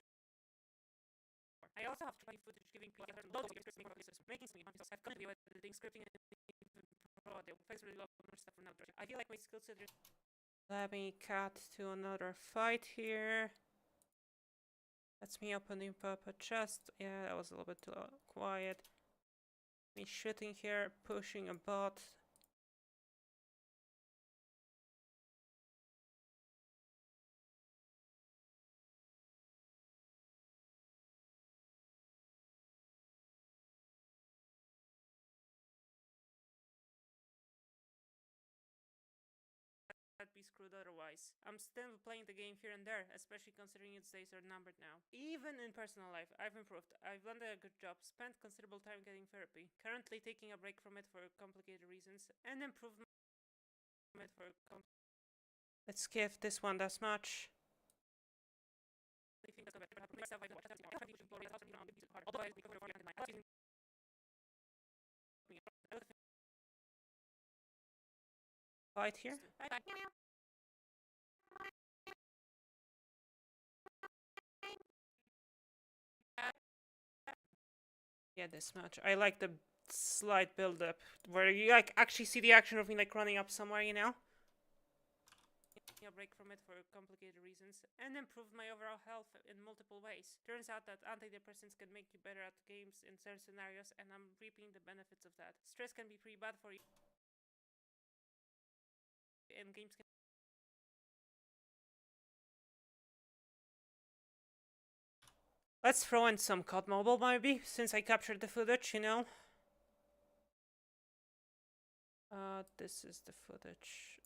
I also have tried footage giving people loads of scripting processes, making some money. I've done video editing, scripting, and pro audio. Thanks really lot more stuff for now. I feel like my skill set is. Let me cut to another fight here. That's me opening up a chest. Yeah, that was a little bit too quiet. Me shooting here, pushing a bot. I'd be screwed otherwise. I'm still playing the game here and there, especially considering its days are numbered now. Even in personal life, I've improved. I've done a good job, spent considerable time getting therapy, currently taking a break from it for complicated reasons, and improved it for let's give this one that much. Fight here. Yeah, this much. I like the slight build up where you like actually see the action of me like running up somewhere, you know? A break from it for complicated reasons and improved my overall health in multiple ways. Turns out that antidepressants can make you better at games in certain scenarios, and I'm reaping the benefits of that. Stress can be pretty bad for you, and games can. Let's throw in some COD Mobile, maybe, since I captured the footage, you know? This is the footage.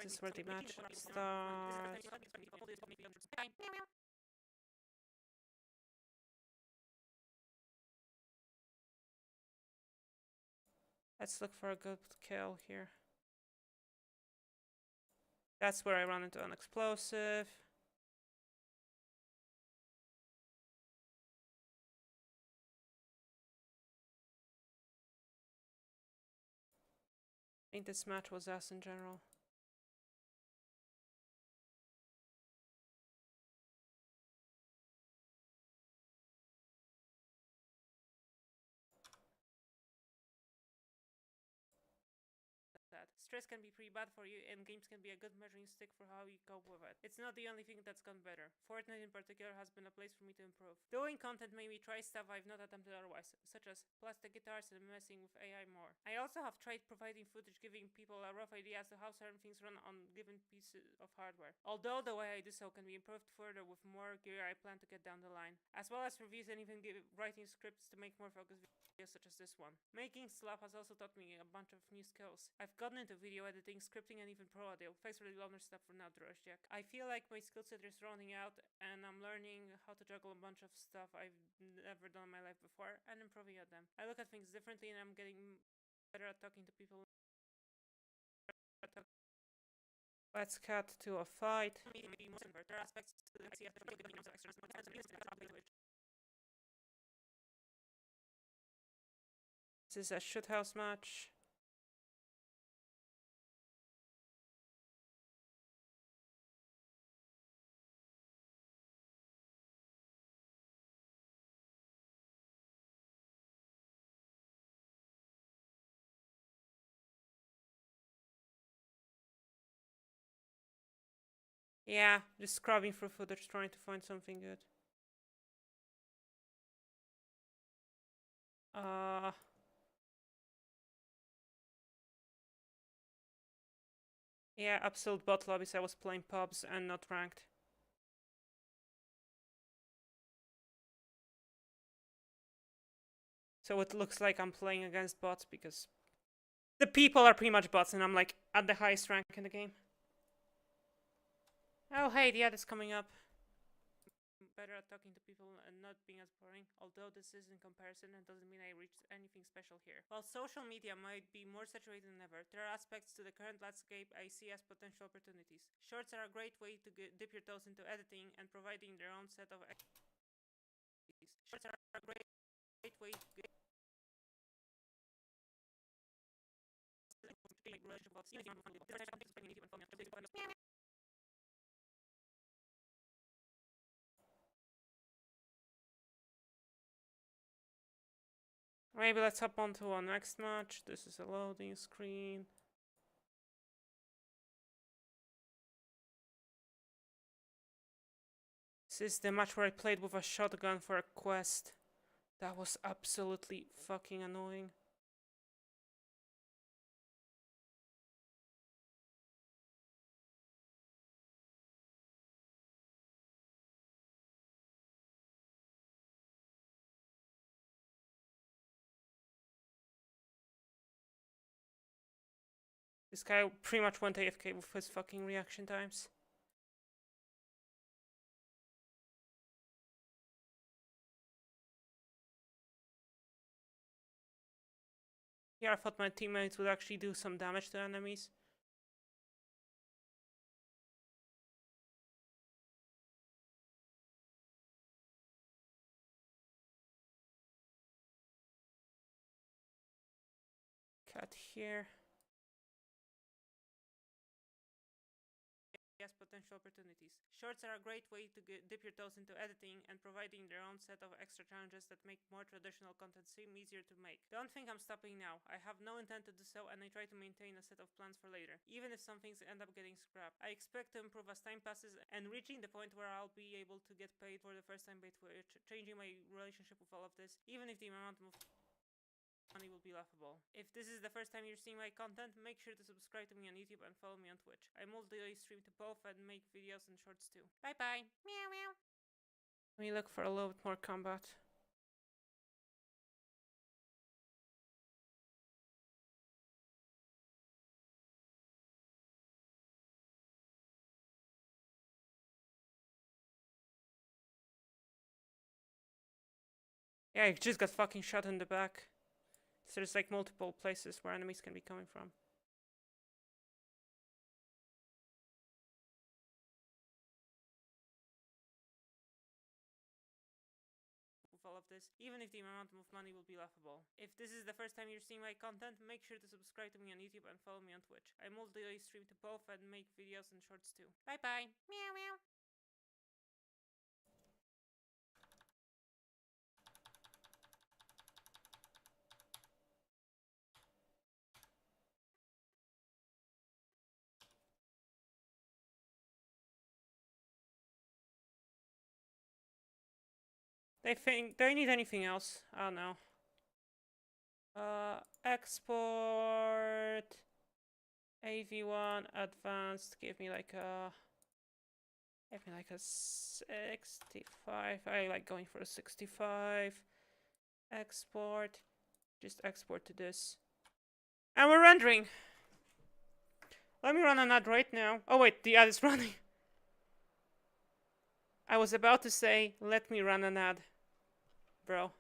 This is where the match starts. Let's look for a good kill here. That's where I run into an explosive. I think this match was ass in general. That stress can be pretty bad for you, and games can be a good measuring stick for how you cope with it. It's not the only thing that's gone better. Fortnite in particular has been a place for me to improve. Doing content made me try stuff I've not attempted otherwise, such as plastic guitars and messing with AI more. I also have tried providing footage giving people a rough idea as to how certain things run on given pieces of hardware. Although the way I do so can be improved further with more gear I plan to get down the line, as well as reviews and even writing scripts to make more focused videos such as this one. Making stuff has also taught me a bunch of new skills. I've gotten into video editing, scripting, and even pro audio. Thanks for the loner stuff for now, Jack. I feel like my skill set is rounding out, and I'm learning how to juggle a bunch of stuff I've never done in my life before, and improving at them. I look at things differently, and I'm getting better at talking to people. Let's cut to a fight. This is a shithouse match. Yeah, just scrubbing through footage trying to find something good. Yeah, absolute bot lobbies. I was playing pubs and not ranked. So it looks like I'm playing against bots because the people are pretty much bots and I'm like at the highest rank in the game. Oh hey, the ad is coming up. Better at talking to people and not being as boring, although this is in comparison and doesn't mean I reached anything special here. While social media might be more saturated than ever, there are aspects to the current landscape I see as potential opportunities. Shorts are a great way to dip your toes into editing and providing their own set of activities. Shorts are a great way to get maybe let's hop on to our next match. This is a loading screen. This is the match where I played with a shotgun for a quest. That was absolutely fucking annoying. This guy pretty much went AFK with his fucking reaction times. Yeah, I thought my teammates would actually do some damage to enemies. Cut here. Yes, potential opportunities. Shorts are a great way to dip your toes into editing and providing their own set of extra challenges that make more traditional content seem easier to make. Don't think I'm stopping now. I have no intent to do so and I try to maintain a set of plans for later, even if some things end up getting scrapped. I expect to improve as time passes and reaching the point where I'll be able to get paid for the first time by Twitch, changing my relationship with all of this, even if the amount of money will be laughable. If this is the first time you're seeing my content, make sure to subscribe to me on YouTube and follow me on Twitch. I multi stream to both and make videos and shorts too. Bye bye. Meow meow. Let me look for a little bit more combat. Yeah, I just got fucking shot in the back. So there's like multiple places where enemies can be coming from. With all of this, even if the amount of money will be laughable. If this is the first time you're seeing my content, make sure to subscribe to me on YouTube and follow me on Twitch. I multi stream to both and make videos and shorts too. Bye bye. Meow meow. They need anything else. I don't know. Export AV1 advanced. Give me like a 65. I like going for a 65. Export. Just export to this. And we're rendering. Let me run an ad right now. Oh wait, the ad is running. I was about to say, let me run an ad, bro.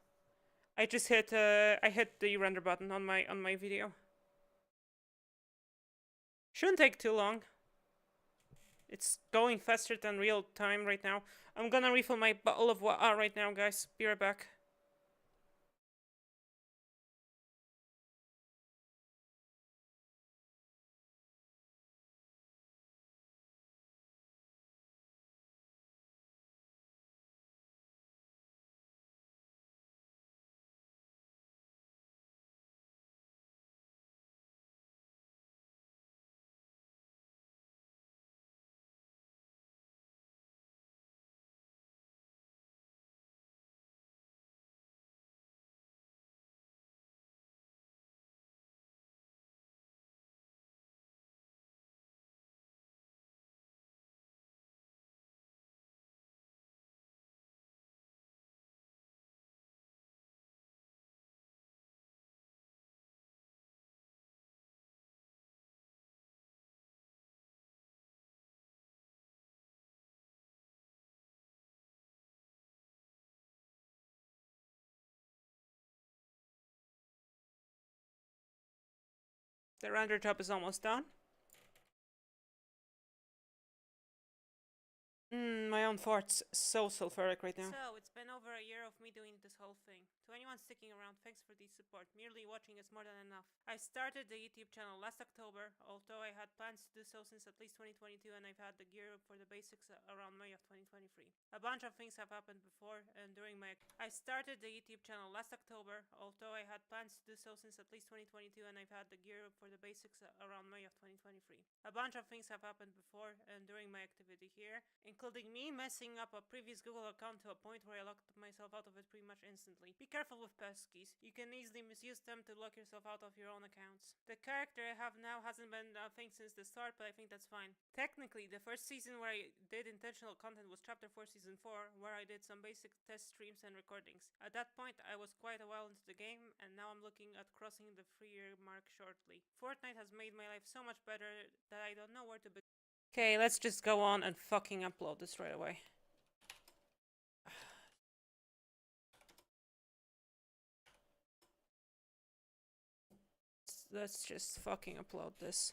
I just hit I hit the render button on my video. Shouldn't take too long. It's going faster than real time right now. I'm gonna refill my bottle of water right now, guys. Be right back. The render job is almost done. My own fart's so sulfuric right now. So, it's been over a year of me doing this whole thing. To anyone sticking around, thanks for the support. Merely watching is more than enough. I started the YouTube channel last October, although I had plans to do so since at least 2022, and I've had the gear up for the basics around May of 2023. A bunch of things have happened before and during my... I started the YouTube channel last October, although I had plans to do so since at least 2022, and I've had the gear up for the basics around May of 2023. A bunch of things have happened before and during my activity here, including me messing up a previous Google account to a point where I locked myself out of it pretty much instantly. Be careful with passkeys. You can easily misuse them to lock yourself out of your own accounts. The character I have now hasn't been a thing since the start, but I think that's fine. Technically, the first season where I did intentional content was Chapter 4 Season 4, where I did some basic test streams and recordings. At that point, I was quite a while into the game, and now I'm looking at crossing the 3-year mark shortly. Fortnite has made my life so much better that I don't know where to begin. Okay, let's just go on and fucking upload this right away. Let's just fucking upload this.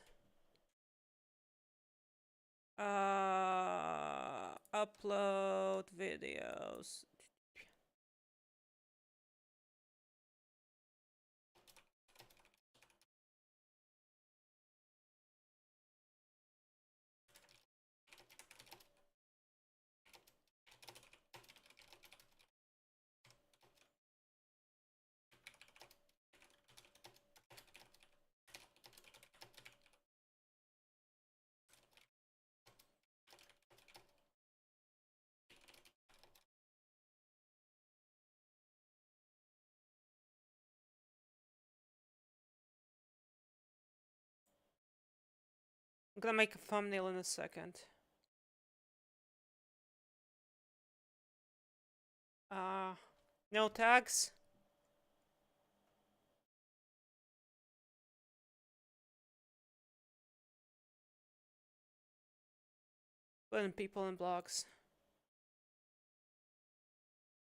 Upload videos. I'm gonna make a thumbnail in a second. No tags. Putting people in blogs.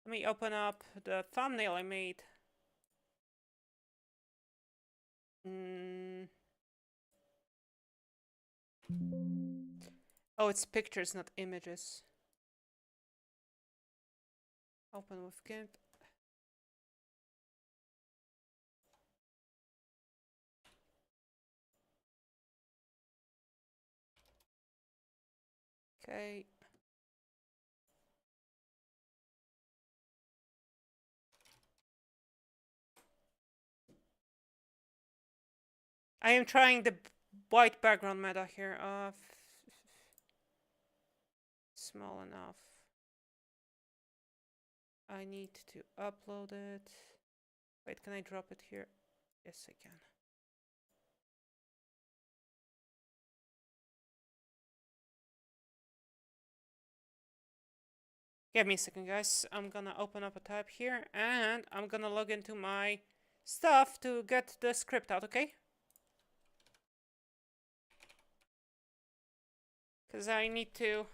Let me open up the thumbnail I made. Oh, it's pictures, not images. Open with GIMP. Okay. I am trying the white background meta here. Small enough. I need to upload it. Wait, can I drop it here? Yes, I can. Give me a second, guys. I'm gonna open up a tab here and I'm gonna log into my stuff to get the script out, okay? Because I need to.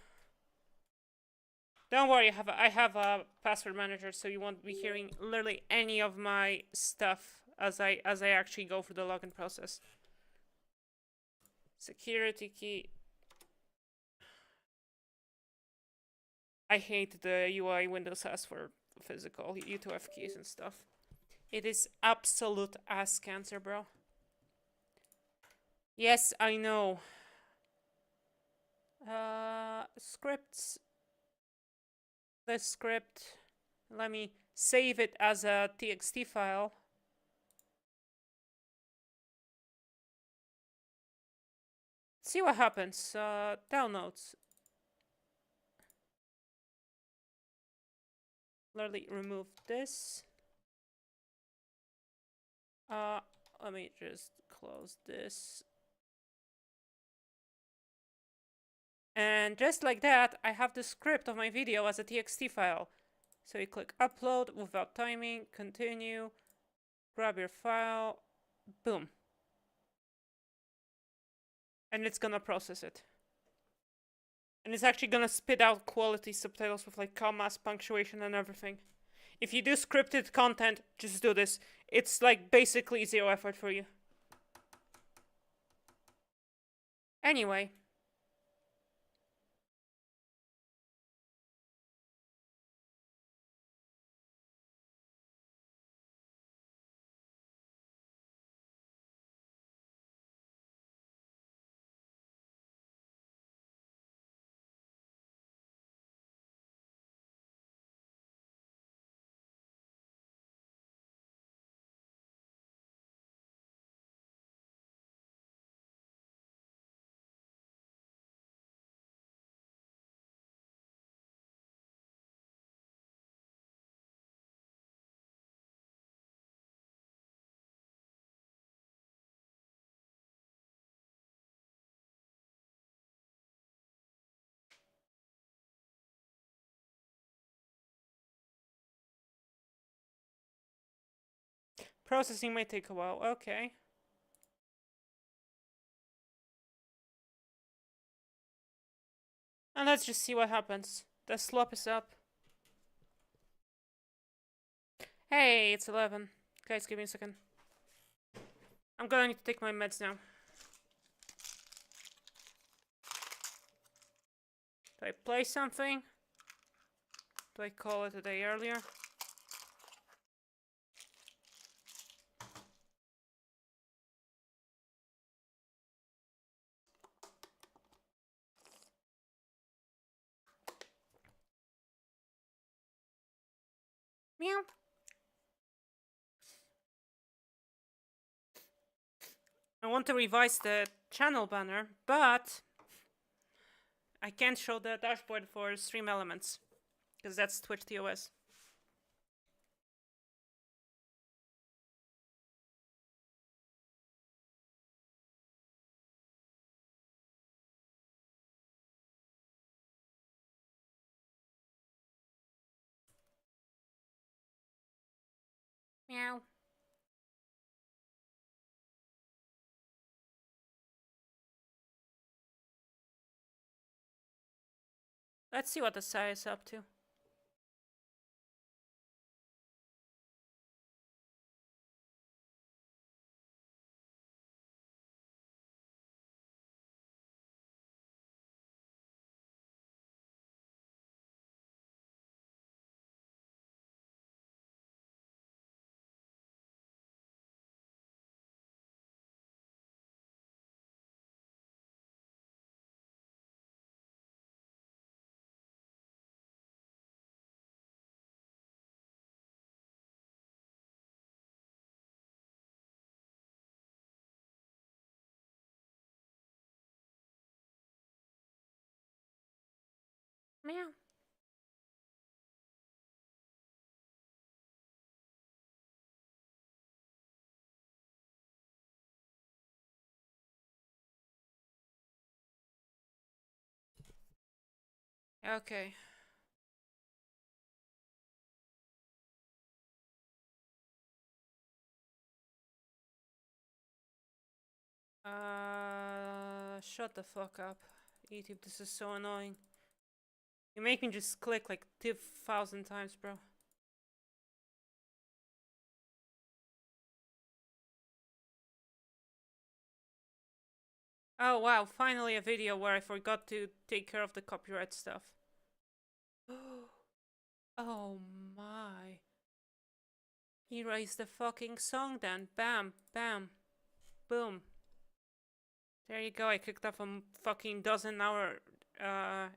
Don't worry, I have a password manager, so you won't be hearing literally any of my stuff as I actually go through the login process. Security key. I hate the UI Windows has for physical U2F keys and stuff. It is absolute ass cancer, bro. Yes, I know. Scripts. The script. Let me save it as a txt file. See what happens. Downloads. Literally remove this. Let me just close this. And just like that, I have the script of my video as a txt file. So you click upload without timing, continue, grab your file, boom. And it's gonna process it. And it's actually gonna spit out quality subtitles with like commas, punctuation, and everything. If you do scripted content, just do this. It's like basically zero effort for you. Anyway. Processing might take a while. Okay. And let's just see what happens. The slop is up. Hey, it's 11. Guys, give me a second. I'm gonna need to take my meds now. Do I play something? Do I call it a day earlier? Meow. I want to revise the channel banner, but I can't show the dashboard for stream elements because that's Twitch TOS. Meow. Let's see what the Sai is up to. Meow. Okay. Shut the fuck up. YouTube, this is so annoying. You make me just click like 2,000 times, bro. Oh wow, finally a video where I forgot to take care of the copyright stuff. Oh my. He raised the fucking song then. Bam, bam, boom. There you go, I kicked off a fucking dozen-hour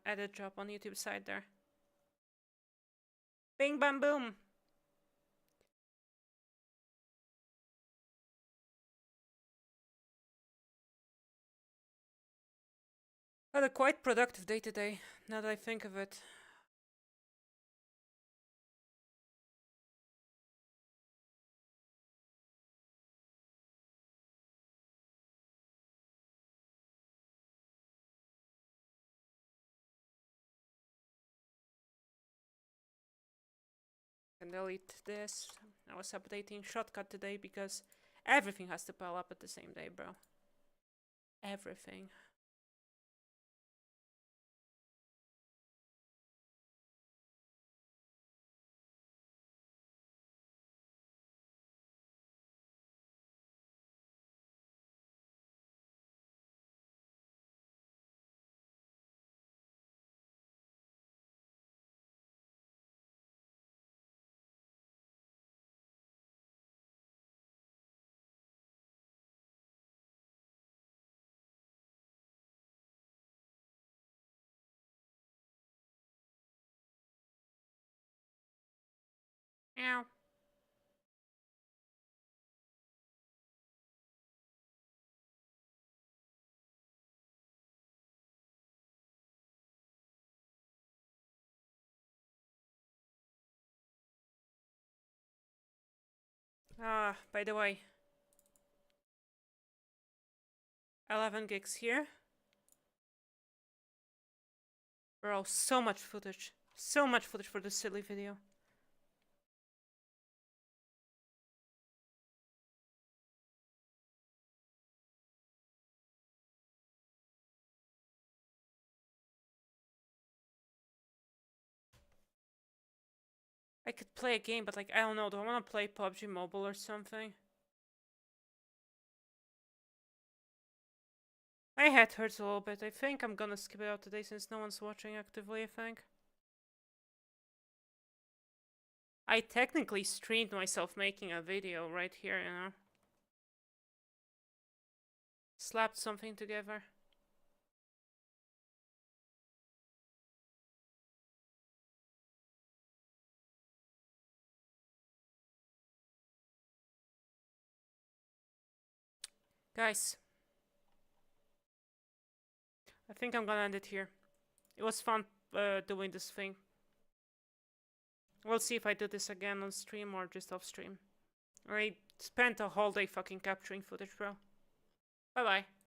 edit job on YouTube side there. Bing bam boom. Had a quite productive day today, now that I think of it. Can delete this. I was updating Shotcut today because everything has to pile up at the same day, bro. Everything. Ow. By the way, 11 gigs here. Bro, so much footage. So much footage for this silly video. I could play a game, but like, I don't know, do I want to play PUBG Mobile or something? My head hurts a little bit. I think I'm gonna skip it out today since no one's watching actively, I think. I technically streamed myself making a video right here, you know? Slapped something together. Guys, I think I'm gonna end it here. It was fun doing this thing. We'll see if I do this again on stream or just off stream. I spent a whole day fucking capturing footage, bro. Bye bye.